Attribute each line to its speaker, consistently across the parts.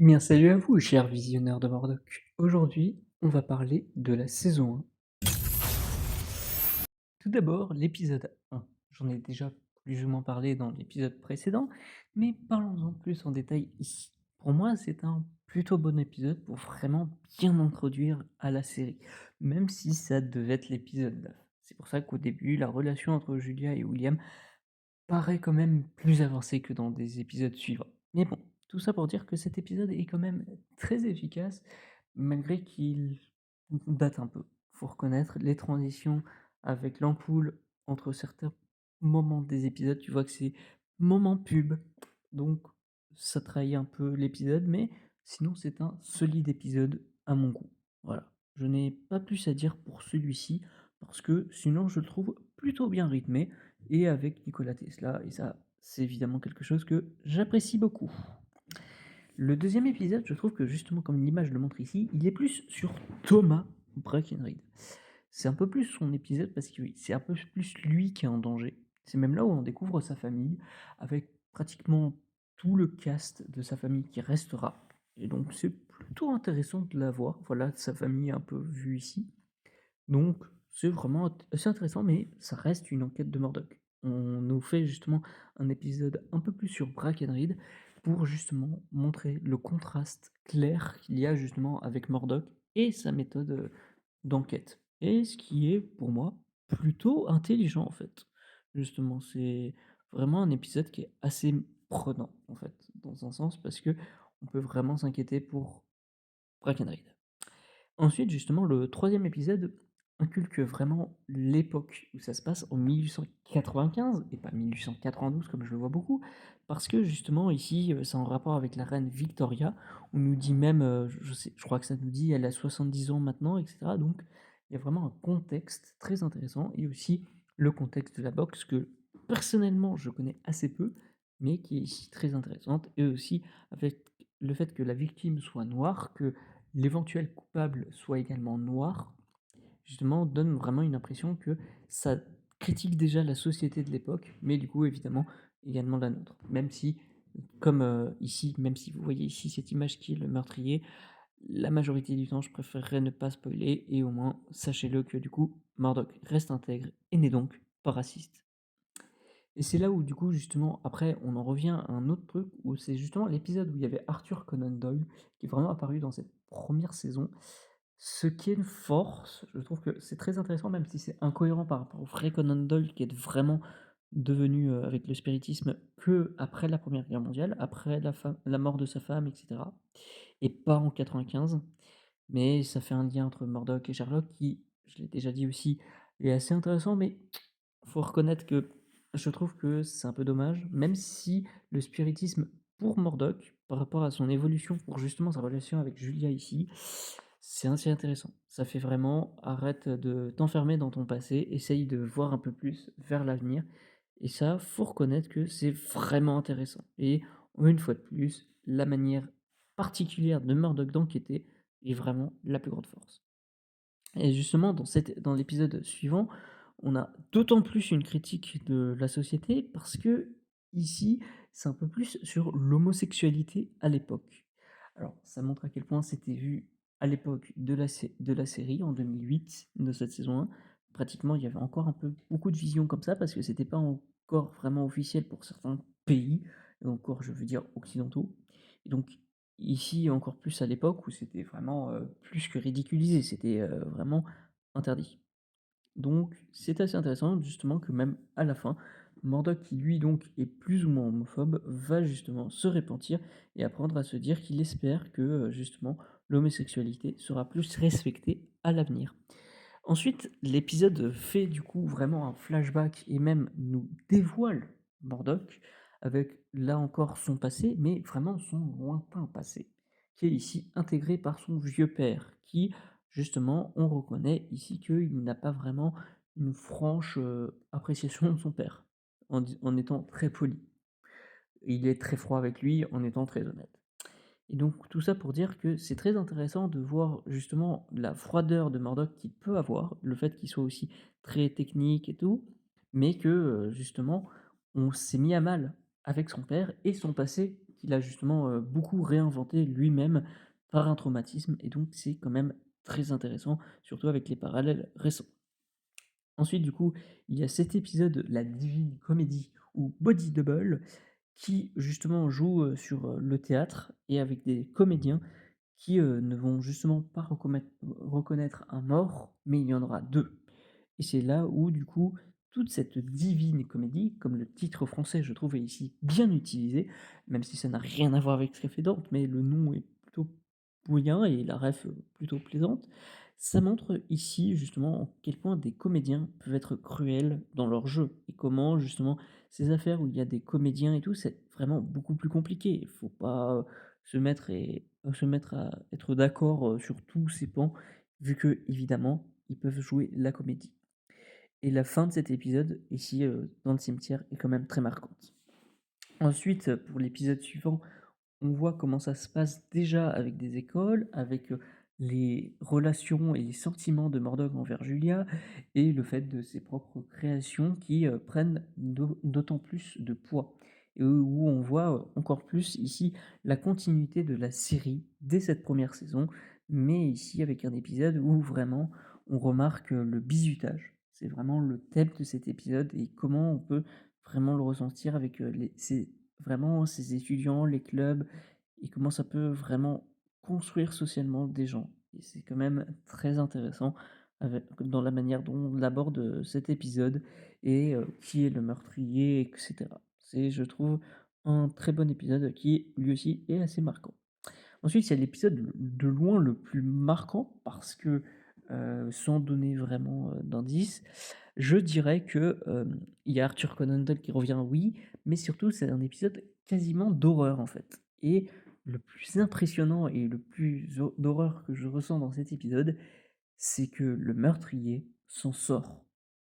Speaker 1: Eh bien, salut à vous, chers visionneurs de Mordoc. Aujourd'hui, on va parler de la saison 1. Tout d'abord, l'épisode 1. J'en ai déjà plus ou moins parlé dans l'épisode précédent, mais parlons-en plus en détail ici. Pour moi, c'est un plutôt bon épisode pour vraiment bien m'introduire à la série, même si ça devait être l'épisode 9. C'est pour ça qu'au début, la relation entre Julia et William paraît quand même plus avancée que dans des épisodes suivants. Mais bon, tout ça pour dire que cet épisode est quand même très efficace, malgré qu'il date un peu. Faut reconnaître les transitions avec l'ampoule entre certains moments des épisodes, tu vois que c'est moment pub, donc ça trahit un peu l'épisode, mais sinon c'est un solide épisode à mon goût. Voilà, je n'ai pas plus à dire pour celui-ci, parce que sinon je le trouve plutôt bien rythmé, et avec Nikola Tesla, et ça, c'est évidemment quelque chose que j'apprécie beaucoup. Le deuxième épisode, je trouve que justement, comme l'image le montre ici, il est plus sur Thomas Breckenridge. C'est un peu plus son épisode parce que oui, c'est un peu plus lui qui est en danger. C'est même là où on découvre sa famille, avec pratiquement tout le cast de sa famille qui restera. Et donc c'est plutôt intéressant de la voir. Voilà, sa famille un peu vue ici. Donc, c'est vraiment assez intéressant, mais ça reste une enquête de Murdoch. On nous fait justement un épisode un peu plus sur Brackenreed pour justement montrer le contraste clair qu'il y a justement avec Murdoch et sa méthode d'enquête. Et ce qui est, pour moi, plutôt intelligent en fait. Justement, c'est vraiment un épisode qui est assez prenant en fait, dans un sens, parce que on peut vraiment s'inquiéter pour Brackenreed. Ensuite, justement, le troisième épisode inculque vraiment l'époque où ça se passe en 1895 et pas 1892 comme je le vois beaucoup, parce que justement ici, c'est en rapport avec la reine Victoria. On nous dit même, je crois que ça nous dit elle a 70 ans maintenant, et cetera. Donc il y a vraiment un contexte très intéressant et aussi le contexte de la boxe que personnellement je connais assez peu, mais qui est ici très intéressante, et aussi avec le fait que la victime soit noire, que l'éventuel coupable soit également noir, justement, donne vraiment une impression que ça critique déjà la société de l'époque, mais du coup, évidemment, également la nôtre. Même si, comme ici, même si vous voyez ici cette image qui est le meurtrier, la majorité du temps, je préférerais ne pas spoiler, et au moins, sachez-le que du coup, Murdoch reste intègre et n'est donc pas raciste. Et c'est là où, du coup, justement, après, on en revient à un autre truc, où c'est justement l'épisode où il y avait Arthur Conan Doyle, qui est vraiment apparu dans cette première saison. Ce qui est une force, je trouve que c'est très intéressant, même si c'est incohérent par rapport au vrai Conan Doyle, qui est vraiment devenu, avec le spiritisme, que après la Première Guerre mondiale, après la mort de sa femme, et cetera, et pas en 95. Mais ça fait un lien entre Murdoch et Sherlock qui, je l'ai déjà dit aussi, est assez intéressant, mais faut reconnaître que je trouve que c'est un peu dommage, même si le spiritisme pour Murdoch, par rapport à son évolution, pour justement sa relation avec Julia ici, c'est assez intéressant. Ça fait vraiment arrête de t'enfermer dans ton passé, essaye de voir un peu plus vers l'avenir, et ça, faut reconnaître que c'est vraiment intéressant. Et une fois de plus, la manière particulière de Murdoch d'enquêter est vraiment la plus grande force. Et justement, dans l'épisode suivant, on a d'autant plus une critique de la société parce que ici, c'est un peu plus sur l'homosexualité à l'époque. Alors, ça montre à quel point c'était vu à l'époque de la série en 2008, de cette saison 1. Pratiquement, il y avait encore un peu beaucoup de visions comme ça parce que c'était pas encore vraiment officiel pour certains pays, et encore, je veux dire occidentaux. Et donc, ici, encore plus à l'époque où c'était vraiment, plus que ridiculisé, c'était, vraiment interdit. Donc c'est assez intéressant justement que même à la fin, Murdoch qui lui donc est plus ou moins homophobe, va justement se repentir et apprendre à se dire qu'il espère que, justement l'homosexualité sera plus respectée à l'avenir. Ensuite, l'épisode fait du coup vraiment un flashback et même nous dévoile Murdoch avec là encore son passé, mais vraiment son lointain passé, qui est ici intégré par son vieux père, qui justement on reconnaît ici qu'il n'a pas vraiment une franche appréciation de son père, en étant très poli. Il est très froid avec lui en étant très honnête. Et donc tout ça pour dire que c'est très intéressant de voir justement la froideur de Murdoch qu'il peut avoir, le fait qu'il soit aussi très technique et tout, mais que, justement on s'est mis à mal avec son père et son passé qu'il a justement, beaucoup réinventé lui-même par un traumatisme et donc c'est quand même très intéressant, surtout avec les parallèles récents. Ensuite, du coup, il y a cet épisode, la Divine Comédie ou Body Double, qui justement joue, sur, le théâtre et avec des comédiens qui, ne vont justement pas reconnaître un mort, mais il y en aura 2. Et c'est là où du coup, toute cette divine comédie, comme le titre français je trouve est ici bien utilisé, même si ça n'a rien à voir avec ce qu'a fait Dante, mais le nom est plutôt bien et la ref, plutôt plaisante. Ça montre ici justement à quel point des comédiens peuvent être cruels dans leur jeu et comment justement ces affaires où il y a des comédiens et tout, c'est vraiment beaucoup plus compliqué. Il faut pas, se mettre à être d'accord, sur tous ces pans, vu que évidemment ils peuvent jouer la comédie. Et la fin de cet épisode, ici, dans le cimetière, est quand même très marquante. Ensuite, pour l'épisode suivant, on voit comment ça se passe déjà avec des écoles, avec, les relations et les sentiments de Mordok envers Julia et le fait de ses propres créations qui, prennent d'autant plus de poids et où on voit, encore plus ici la continuité de la série dès cette première saison, mais ici avec un épisode où vraiment on remarque, le bizutage. C'est vraiment le thème de cet épisode et comment on peut vraiment le ressentir avec, vraiment ces étudiants, les clubs et comment ça peut vraiment construire socialement des gens. Et c'est quand même très intéressant dans la manière dont on aborde cet épisode et qui est le meurtrier, etc. C'est, je trouve, un très bon épisode qui, lui aussi, est assez marquant. Ensuite, il y a l'épisode de loin le plus marquant parce que, sans donner vraiment, d'indices, je dirais que, il y a Arthur Conan Doyle qui revient, oui, mais surtout c'est un épisode quasiment d'horreur, en fait. Et le plus impressionnant et le plus d'horreur que je ressens dans cet épisode, c'est que le meurtrier s'en sort.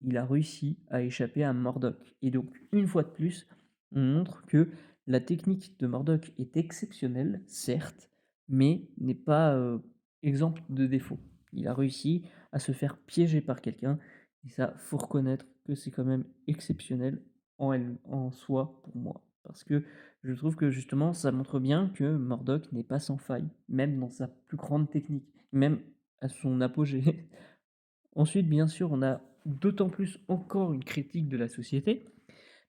Speaker 1: Il a réussi à échapper à Murdoch et donc une fois de plus, on montre que la technique de Murdoch est exceptionnelle, certes, mais n'est pas, exempte de défauts. Il a réussi à se faire piéger par quelqu'un et ça, faut reconnaître que c'est quand même exceptionnel en soi pour moi. Parce que je trouve que justement, ça montre bien que Murdoch n'est pas sans faille, même dans sa plus grande technique, même à son apogée. Ensuite, bien sûr, on a d'autant plus encore une critique de la société,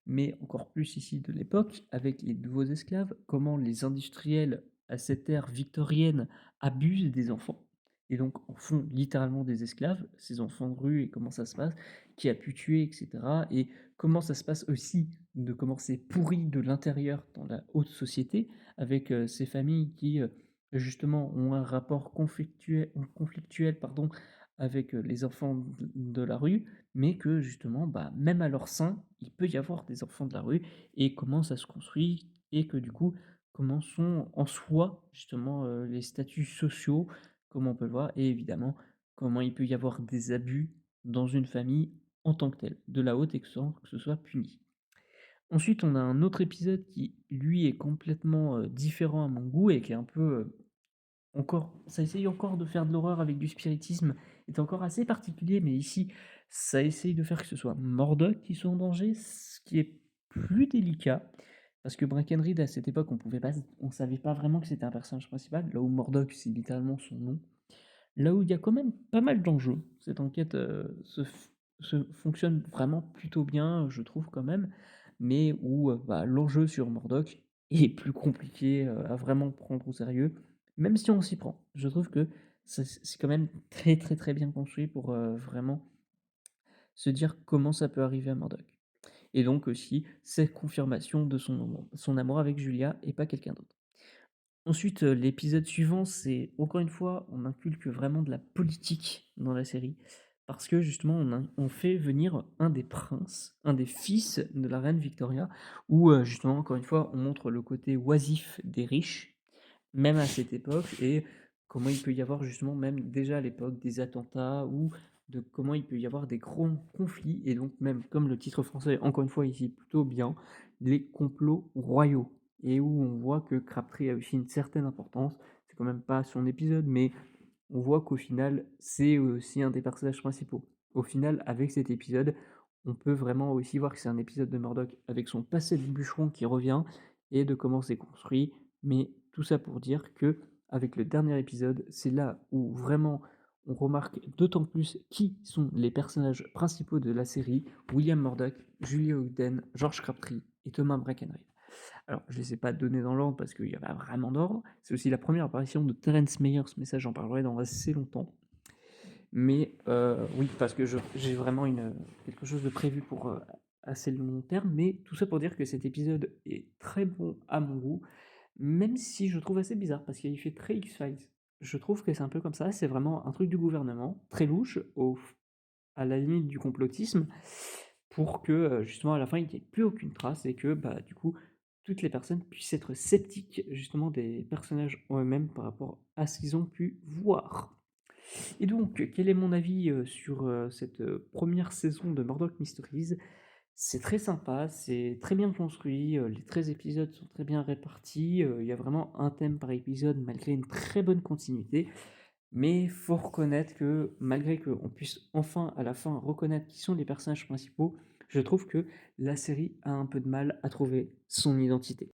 Speaker 1: mais encore plus ici de l'époque, avec les nouveaux esclaves, comment les industriels à cette ère victorienne abusent des enfants, et donc en font littéralement des esclaves, ces enfants de rue, et comment ça se passe, qui a pu tuer, etc. Et comment ça se passe aussi, de comment c'est pourri de l'intérieur dans la haute société, avec ces familles qui, justement, ont un rapport conflictuel pardon, avec les enfants de la rue, mais que justement, bah, même à leur sein, il peut y avoir des enfants de la rue et comment ça se construit et que du coup, comment sont en soi justement les statuts sociaux, comme on peut le voir, et évidemment, comment il peut y avoir des abus dans une famille en tant que telle, de la haute et sans que ce soit puni. Ensuite, on a un autre épisode qui, lui, est complètement différent à mon goût et qui est un peu encore ça essaye encore de faire de l'horreur avec du spiritisme, est encore assez particulier, mais ici, ça essaye de faire que ce soit Mordok qui soit en danger, ce qui est plus délicat, parce que Breckenridge, à cette époque, on savait pas vraiment que c'était un personnage principal, là où Mordok, c'est littéralement son nom. Là où il y a quand même pas mal d'enjeux, cette enquête, se fonctionne vraiment plutôt bien, je trouve quand même, mais où, bah, l'enjeu sur Mordok est plus compliqué, à vraiment prendre au sérieux, même si on s'y prend. Je trouve que c'est quand même très, très, très bien construit pour, vraiment se dire comment ça peut arriver à Murdoch. Et donc aussi, cette confirmation de son amour avec Julia et pas quelqu'un d'autre. Ensuite, l'épisode suivant, c'est encore une fois, on inculque vraiment de la politique dans la série, parce que justement on fait venir un des princes, un des fils de la reine Victoria, où, justement encore une fois, on montre le côté oisif des riches, même à cette époque et comment il peut y avoir justement même déjà à l'époque des attentats ou de comment il peut y avoir des grands conflits et donc même comme le titre français encore une fois ici plutôt bien, les complots royaux et où on voit que Crabtree a aussi une certaine importance. C'est quand même pas son épisode, mais on voit qu'au final, c'est aussi un des personnages principaux. Au final, avec cet épisode, on peut vraiment aussi voir que c'est un épisode de Murdoch avec son passé de bûcheron qui revient et de comment c'est construit. Mais tout ça pour dire que avec le dernier épisode, c'est là où vraiment on remarque d'autant plus qui sont les personnages principaux de la série: William Murdoch, Julia Ogden, George Crabtree et Thomas Breckenridge. Alors, je ne les ai pas donnés dans l'ordre parce qu'il y a pas vraiment d'ordre. C'est aussi la première apparition de Terrence Meyers, mais ça, j'en parlerai dans assez longtemps. Mais oui, parce que j'ai vraiment quelque chose de prévu pour assez long terme. Mais tout ça pour dire que cet épisode est très bon à mon goût, même si je trouve assez bizarre parce qu'il fait très X-Files. Je trouve que c'est un peu comme ça. C'est vraiment un truc du gouvernement, très louche, à la limite du complotisme, pour que justement à la fin il n'y ait plus aucune trace et que bah, du coup toutes les personnes puissent être sceptiques justement des personnages en eux-mêmes par rapport à ce qu'ils ont pu voir. Et donc, quel est mon avis sur cette première saison de Murdoch Mysteries? C'est très sympa, c'est très bien construit, les 13 épisodes sont très bien répartis, il y a vraiment un thème par épisode malgré une très bonne continuité. Mais faut reconnaître que malgré qu'on puisse enfin, à la fin, reconnaître qui sont les personnages principaux, je trouve que la série a un peu de mal à trouver son identité.